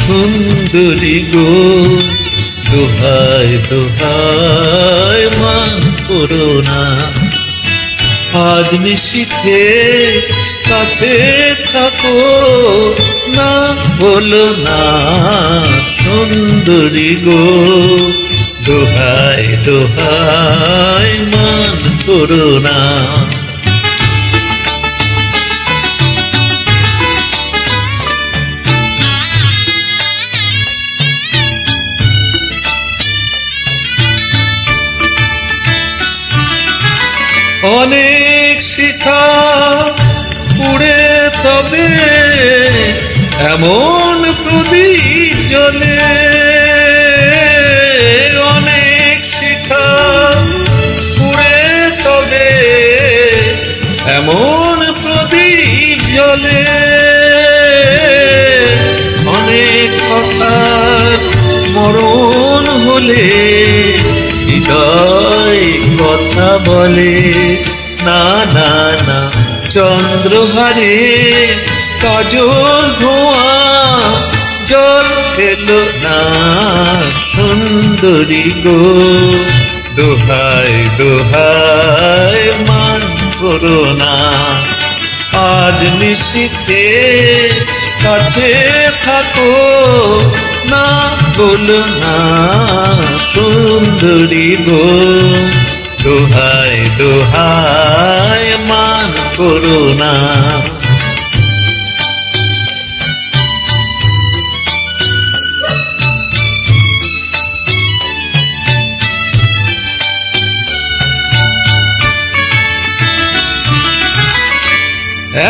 সুন্দরী গো, দোহাই দোহাই মান করো না। আজ নিশীথে কাছে থাকো, না বলো না সুন্দরী গো, দোহাই দোহাই মান করো না। অনেক শিখা পুড়ে তবে এমন প্রদীপ জ্বলে, অনেক শিখা পুড়ে তবে এমন প্রদীপ জ্বলে, অনেক কথার মরণ হলে হৃদয় কথা বলে, না না না চন্দ্রহারে কাজল ধোঁয়া জল পেলো না সুন্দরী গো, দোহাই দোহাই মান করো না। আজ নিশীথে কাছে থাকো, না বলো না সুন্দরী গো, দোহাই দোহাই মান করো না।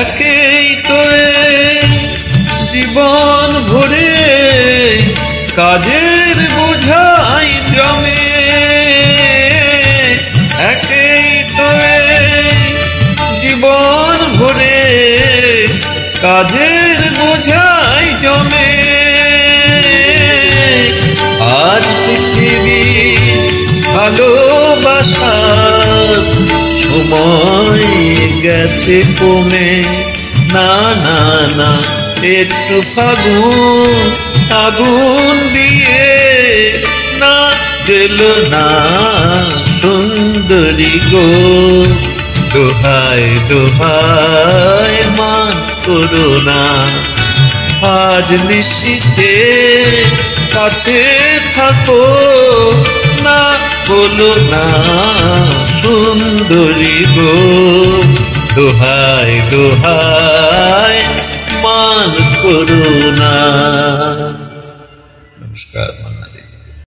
একেই তো জীবন ভরে কাজের বোঝাই জমে, একেই তো জীবন ভরে কাজের বোঝাই জমে। আজ পৃথিবী ভালোবাসার সময় গেছে কমে, না না না একটু ফাগুন আগুন দিয়ে না জ্বেলো না সুন্দরী গো, দোহাই দোহাই মান করো না। আজ নিশীথে কাছে থাকো, না বলো না সুন্দরী গো, দোহাই দোহাই মান করো না।